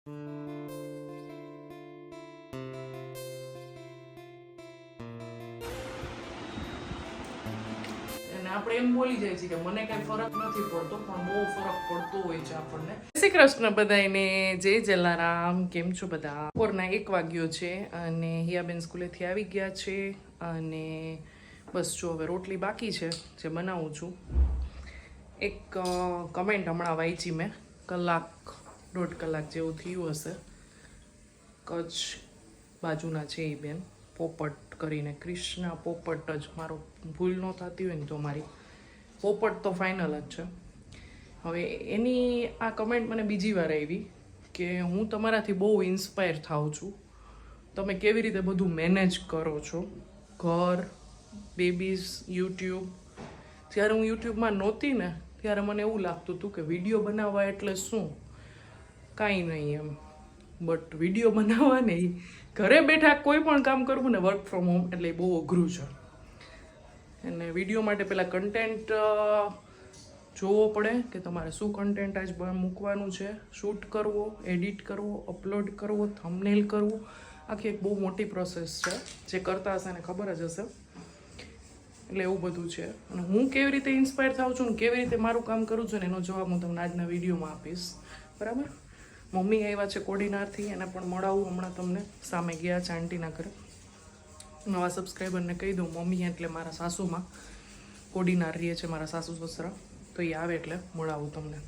આપણે એમ બોલી જાય છે કે મને કઈ ફરક નથી પડતો, પણ બહુ ફરક પડતો હોય છે આપણને. જય શ્રી કૃષ્ણ બધાને, જય જલારામ. કેમ છો બધા? બપોરના 1 વાગ્યો છે અને હિયાબેન સ્કૂલેથી આવી ગયા છે અને બસ જો હવે રોટલી બાકી છે જે બનાવું છું. એક કમેન્ટ હમણાં વાંચી મેં, 1.5 કલાક જેવું થયું હશે. કચ્છ બાજુના છે એ બેન, પોપટ કરીને, કૃષ્ણા પોપટ જ, મારો ભૂલ ન થતી હોય ને તો મારી, પોપટ તો ફાઇનલ જ છે. હવે એની આ કમેન્ટ મને બીજી વાર આવી કે હું તમારાથી બહુ ઇન્સ્પાયર થાઉં છું, તમે કેવી રીતે બધું મેનેજ કરો છો, ઘર, બેબીઝ, યુટ્યુબ. જ્યારે હું યુટ્યુબમાં નહોતી ને ત્યારે મને એવું લાગતું હતું કે વિડીયો બનાવવા એટલે શું, કાંઈ નહીં એમ. બટ વિડીયો બનાવવા નહીં, ઘરે બેઠા કોઈ પણ કામ કરવું ને વર્ક ફ્રોમ હોમ એટલે એ બહુ અઘરું છે. અને વિડીયો માટે પહેલાં કન્ટેન્ટ જોવો પડે કે તમારે શું કન્ટેન્ટ આજ મૂકવાનું છે, શૂટ કરવો, એડિટ કરવો, અપલોડ કરવો, થંબનેલ કરવું. આખી એક બહુ મોટી પ્રોસેસ છે, જે કરતા હશે એને ખબર જ હશે. એટલે એવું બધું છે. અને હું કેવી રીતે ઇન્સ્પાયર થાઉં છું ને કેવી રીતે મારું કામ કરું છું ને એનો જવાબ હું તમને આજના વિડીયોમાં આપીશ, બરાબર? મમ્મી આવ્યા છે કોડીનારથી, એને પણ મળાવું હમણાં તમને. સામે ગયા છે આંટીના ઘરે. નવા સબસ્ક્રાઈબરને કહી દઉં, મમ્મી એટલે મારા સાસુમાં, કોડીનાર રહીએ છે મારા સાસુ સસરા, તો એ આવે એટલે મળાવું તમને.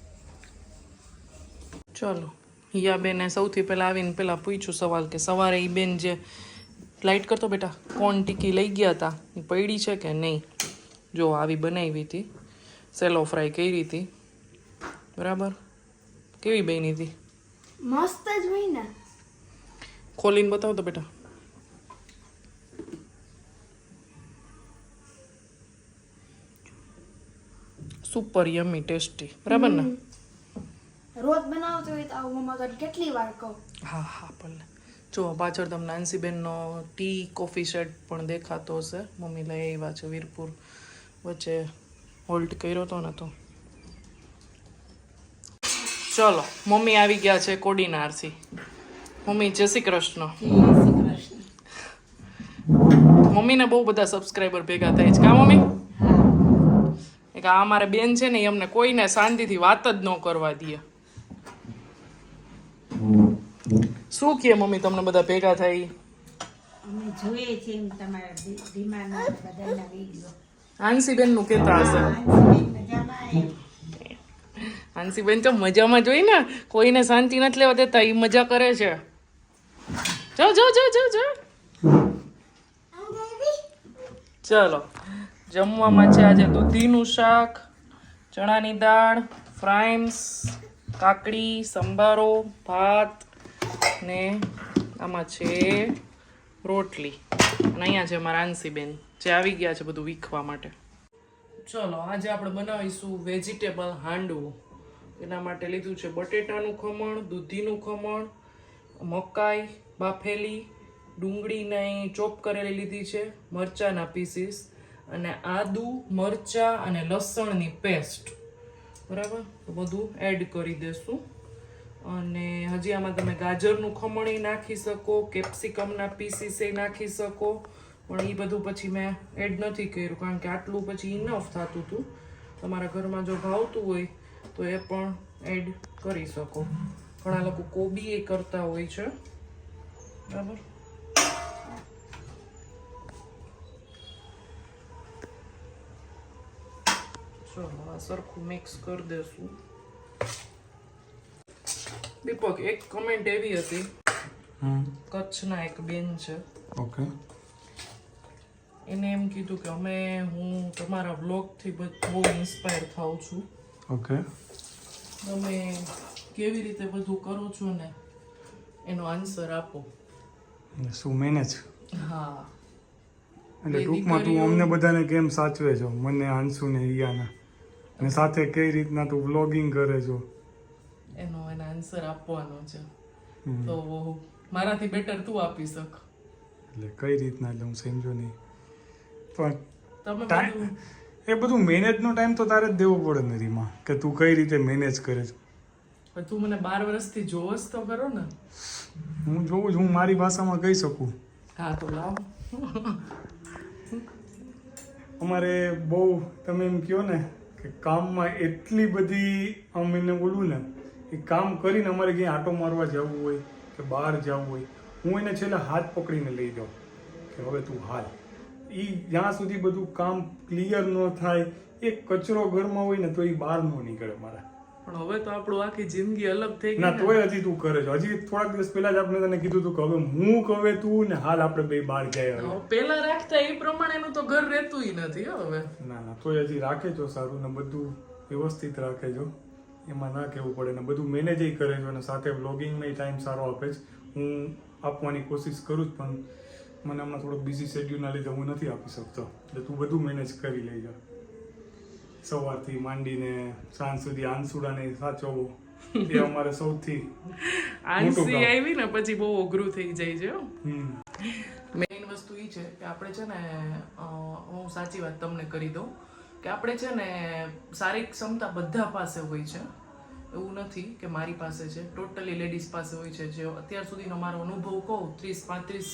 ચલો, હિયા બેને સૌથી પહેલાં આવીને પહેલાં પૂછ્યું સવાલ કે સવારે એ બેન જે લાઇટ કરતો બેટા કોણ ટીકી લઈ ગયા હતા એ પડી છે કે નહીં. જો આવી બનાવી હતી, સેલો ફ્રાય કરી હતી, બરાબર? કેવી બની હતી? મસ્ત જ હોય ને. ખોલીને બતાવો તો બેટા. સુપર યમી ટેસ્ટી, બરાબર ને? રોજ બનાવતો હોય તો આવું મમ્મા તો કેટલી વાર કહું. હા હા, ભલે. જો પાછળ તમને નાન્સીબેનનો ટી કોફી સેટ પણ દેખાતો હશે. મમ્મી લઈ આવ્યા છે વીરપુર, વચ્ચે હોલ્ટ કર્યો હતો ને તો. ચલો, મમ્મી આવી ગયા છે કોડીનારથી. મમ્મી જય શ્રી કૃષ્ણ. મમ્મીને બહુ બધા સબસ્ક્રાઈબર ભેગા થાય છે, કા મમ્મી? એક આ અમારે બેન છે ને એ અમને કોઈને શાંતિથી વાત જ ન કરવા દે. શું કહે મમ્મી તમને બધા ભેગા થાય? અમે જોઈએ છે એમ તમારા ધીમાના બધાના વિડીયો. હાંસીબેન નું કહેતા હશે. મજામાં હાંસીબેન તો મજામાં જોઈ ને, કોઈને શાંતિ નથી લેવા દેતા, એ મજા કરે છે. જો જો જો જો જો. ચલો, જમવામાં છે આજે દૂધીનું શાક, ચણાની દાળ, ફ્રાઈમ્સ, કાકડી, સંભારો, ભાત ને આમાં છે રોટલી. અને અહીંયા છે મારા આંસીબેન જે આવી ગયા છે બધું વીખવા માટે. ચલો, આજે આપણે બનાવીશું વેજીટેબલ હાંડવું. એના માટે લીધું છે બટેટાનું ખમણ, દૂધીનું ખમણ, મકાઈ બાફેલી, ડુંગળીને ચોપ કરેલી લીધી છે, મરચાંના પીસીસ અને આદુ, મરચાં અને લસણની પેસ્ટ, બરાબર? તો બધું એડ કરી દેશું. અને હજી આમાં તમે ગાજરનું ખમણ નાખી શકો, કેપ્સિકમના પીસીસ નાખી શકો, પણ એ બધું પછી મેં એડ નથી કર્યું કારણ કે આટલું પછી ઇનફ થતું હતું. તમારા ઘરમાં જો ભાવતું હોય તો એ પણ એડ કરી શકો. ઘણા લોકો કોબી એ કરતા હોય છે, બરાબર? ચલો, આ સરખું મિક્સ કરી દેશું. દીપક, એક કમેન્ટ એવી હતી, કચ્છના એક બેન છે, ઓકે, એને એમ કીધું કે હું તમારા વ્લોગથી બહુ ઇન્સ્પાયર થાઉં છું. ઓકે. તમે કેવી રીતે બધું કરો છો ને એનો આન્સર આપો. શું મેનેજ? હા, એટલે ટૂંકમાં તું અમને બધાને કેમ સાચવે છો, મને, આંસુ ને રિયાને, અને સાથે કઈ રીતના તું વ્લોગિંગ કરે છો એનો આન્સર આપવાનો છે. તો મારાથી બેટર તું આપી શક. એટલે કઈ રીતના, એટલે હું સમજો નહીં. પણ તમે ટાઈમ, બધું એ બધું મેનેજનો ટાઈમ તો તારે જ દેવો પડે ને રીમાં, કે તું કઈ રીતે મેનેજ કરે છે. પણ તું મને 12 વર્ષથી જોવસ તો ખરો ને. હું જોઉં છું, હું મારી ભાષામાં કહી શકું. હા તો લાવ. અમારે બહુ તમે એમ કહો ને કે કામમાં એટલી બધી આમ એને બોલું ને એ કામ કરીને અમારે ક્યાંય આંટો મારવા જવું હોય કે બહાર જવું હોય, હું એને છેલ્લે હાથ પકડીને લઈ જાઉં કે હવે તું હાલ. એ જ્યાં સુધી બધું કામ ક્લિયર ન થાય, એક કચરો ઘરમાં હોય ને તો એ બહાર ન નીકળે મારા. પણ હવે તો આપણું આખી જિંદગી અલગ થઈ ગઈ ના ને. તોય હજી તું કરે છે. હજી થોડાક દિવસ પહેલા જ આપણે તને કીધું હતું કે હવે હું કહે તું ને હાલ આપણે બે બહાર જાય. હવે પેલા રાખતા એ પ્રમાણેનું તો ઘર રહેતુંય નથી હો હવે. ના ના તોય હજી રાખે છો સારું ને બધું વ્યવસ્થિત રાખે છો, એમાં ના કહેવું પડે ને બધું મેનેજ કરે છો અને સાથે વ્લોગિંગમાં ટાઈમ સારો આપે છે. હું આપવાની કોશિશ કરું જ પણ મને હમણાં થોડોક બિઝી શેડ્યુલના લીધે હું નથી આપી શકતો. એટલે તું બધું મેનેજ કરી લેજો. સવારથી માંડીને સાંજ સુધી આંસુડાને સાચવવો એ અમારે સૌથી આંસી આવી ને પછી બહુ અઘરું થઈ જાય છે. હમ. મેઇન વસ્તુ એ છે કે આપણે છે ને હું સાચી વાત તમને કરી દઉં કે આપણે છે ને શારીરિક ક્ષમતા બધા પાસે હોય છે. એવું નથી કે મારી પાસે છે, ટોટલી લેડીઝ પાસે હોય છે. જે અત્યાર સુધીનો મારો અનુભવ કહું, 30-35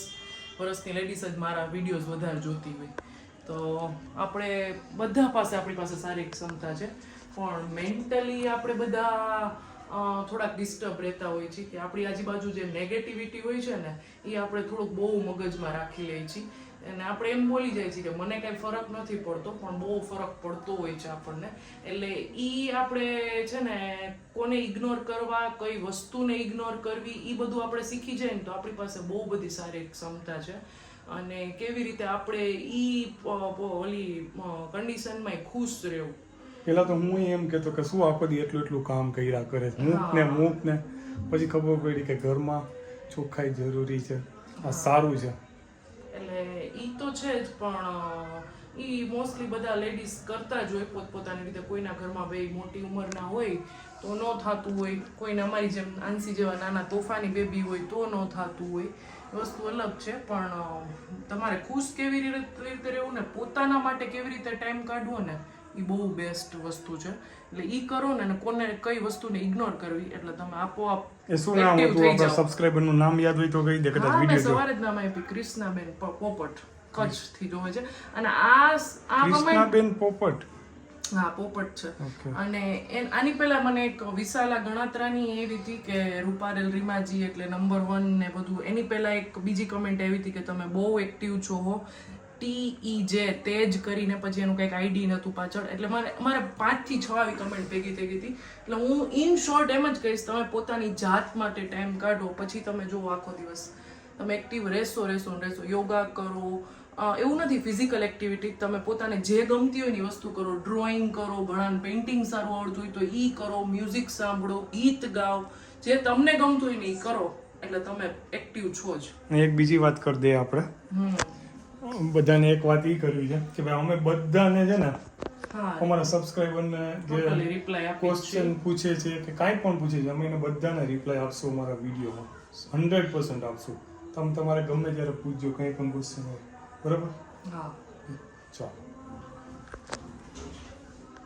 વર્ષની લેડીઝ જ મારા વિડીયોઝ વધારે જોતી હોય. તો આપણે બધા પાસે આપણી પાસે શારીરિક ક્ષમતા છે, પણ મેન્ટલી આપણે બધા થોડાક ડિસ્ટર્બ રહેતા હોય છે કે આપણી આજુબાજુ જે નેગેટિવિટી હોય છે ને એ આપણે થોડુંક બહુ મગજમાં રાખી લઈએ છીએ અને આપણે એમ બોલી જાય છે કે મને કાંઈ ફરક નથી પડતો, પણ બહુ ફરક પડતો હોય છે આપણને. એટલે એ આપણે છે ને કોને ઇગ્નોર કરવા, કઈ વસ્તુને ઇગ્નોર કરવી, એ બધું આપણે શીખી જાય ને તો આપણી પાસે બહુ બધી શારીરિક ક્ષમતા છે. અને કેવી રીતે આપણે ઈ ઓલી કન્ડિશનમાં ખુશ રહેવું. પેલા તો હું એમ કહેતો કે શું આખો દી એટલું કામ કર્યા કરે છે, મૂક ને પછી ખબર પડી કે ઘરમાં ચોખ્ખાઈ જરૂરી છે, આ સારું છે. એટલે ઈ તો છે જ, પણ ઈ મોસ્ટલી બધા લેડીઝ કરતા જ હોય પોતપોતાની રીતે. કોઈના ઘરમાં ભાઈ મોટી ઉંમરના હોય તો ન થતું હોય, કોઈને અમારી જેમ આંસી જેવા નાના તોફાની બેબી હોય તો ન થતું હોય. વસ્તુ અલગ છે, પણ તમારે ખુશ કેવી રીતે રહેવું ને પોતાના માટે કેવી રીતે ટાઈમ કાઢવો ને એ બહુ બેસ્ટ વસ્તુ છે. એટલે ઈ કરો ને કોને કઈ વસ્તુને ઇગ્નોર કરવી એટલે તમે આપોઆપ એ શું નામ હતું આપણા સબસ્ક્રાઇબર નું નામ યાદ હોય તો કહી દે કદાચ વિડિયો વિડિયો સવારે જ નામ આપ્યું કૃષ્ણાબેન પોપટ, કચ્છ થી જોવે છે. અને આ કૃષ્ણાબેન પોપટ, હા પોપટ છે. Okay. અને આની પહેલા મને એક વિશાલા ગણાત્રાની એવી હતી કે રૂપારેલ રીમાજી એટલે નંબર 1 ને બધું. એની પહેલા એક બીજી કમેન્ટ આવી હતી કે તમે બહુ એક્ટિવ છો, TEJ તેજ કરીને પછી એનું કંઈક આઈડી નતું પાછળ. એટલે મારે 5 થી 6 આવી કમેન્ટ ભેગી થઈ ગઈ હતી. એટલે હું ઇન શોર્ટ એમ જ કહીશ, તમે પોતાની જાત માટે ટાઈમ કાઢો, પછી તમે જુઓ આખો દિવસ તમે એક્ટિવ રહેશો. યોગા કરો, એવું નથી ફિઝિકલ એક્ટિવિટી, તમે પોતાને જે ગમતી હોય ને વસ્તુ કરો. ડ્રોઈંગ કરો, ઘણાને પેઇન્ટિંગ સારું આવડતું હોય તો ઈ કરો, મ્યુઝિક સાંભળો, ગીત ગાઓ, જે તમને ગમતું હોય ને ઈ કરો. એટલે તમે એક્ટિવ છો જ. એક બીજી વાત કરી દે આપણે બધાને. એક વાત ઈ કરવી છે કે ભાઈ અમે બધાને છે ને અમારા સબસ્ક્રાઇબરને જે રિપ્લાય ક્વેશ્ચન પૂછે છે કે કાંઈ પણ પૂછે છે, અમે એને બધાને રિપ્લાય આપશું અમારા વિડીયોમાં 100% આપશું. તમે તમારે ગમે ત્યારે પૂછજો કંઈ પણ ક્વેશ્ચન હોય, બરાબર? હા ચાલો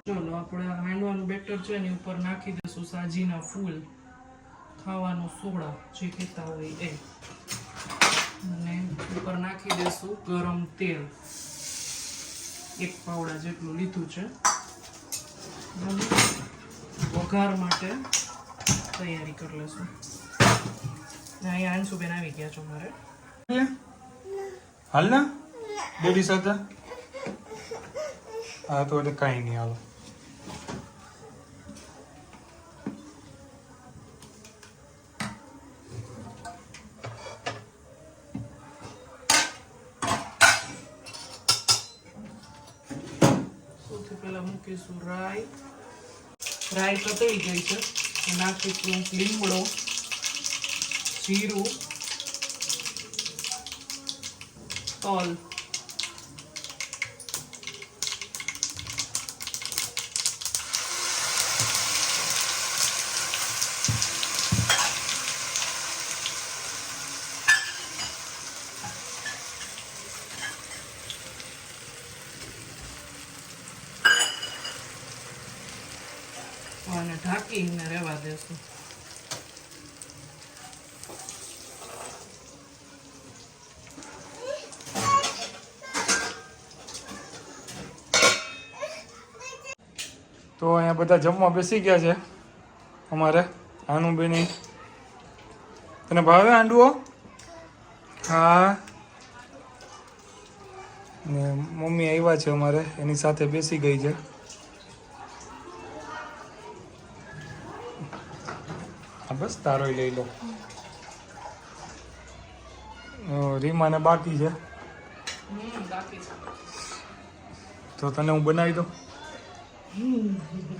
ચલો આપણે હાંડવાનું બેટર છે એની ઉપર નાખી દઈશું સાજીના ફૂલ, ખાવાનો સોડા જે કહેતા હોય એ, અને ઉપર નાખી દઈશું ગરમ તેલ. 1 પાવડા જેટલું લીધું છે. વઘાર માટે તૈયારી કરી લેશું. અહીંયા અંશુબેન આવી ગયા છો મારે. હાલ ના ડેડી સાથે. હા તો એટલે કાંઈ નહીં, હાલો. સૌથી પહેલા મૂકીશું રાઈ. રાઈ તતળી ગઈ છે, નાખીશું લીમડો, જીરું, તલ, અને ઢાંકીને રહેવા દેશું. તો અહીંયા બધા જમવા બેસી ગયા છે અમારે આનુબેની. તને ભાવે હાંડવો? હા. ને મમ્મી આવ્યા છે અમારે, એની સાથે બેસી ગઈ છે. હા બસ તારોય લઈ લો. રીમાને બાકી છે, બાકી છે. તો તને હું બનાવી દઉં.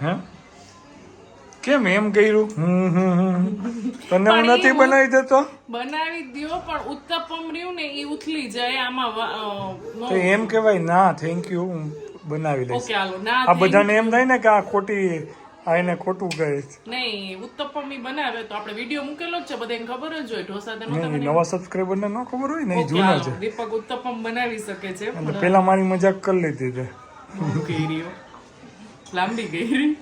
હે કેમ એમ કર્યું? તને હું નથી બનાવી દેતો? બનાવી દ્યો, પણ ઉત્તપમ રહ્યું ને એ ઉથલી જાય આમાં. તો એમ કહેવાય ના થેન્ક યુ, હું બનાવી લઈશ. ઓકે હાલો. ના આ બધાને એમ થાય ને કે આ ખોટી, આ એને ખોટું કહે છે. નહીં, ઉત્તપમ ઈ બનાવે તો આપણે વિડીયો મૂકેલો જ છે, બધાને ખબર જ હોય. ઢોસા તો નહોતા નહીં, બનાવ્યા. નવા સબસ્ક્રાઈબરને ન ખબર હોય ને, એ ઓકે, જૂના હાલો. છે. દીપક ઉત્તપમ બનાવી શકે છે. અને પેલા મારી મજાક કરી લીધી છે. ગઈ રહ્યો લાંબી ગઈ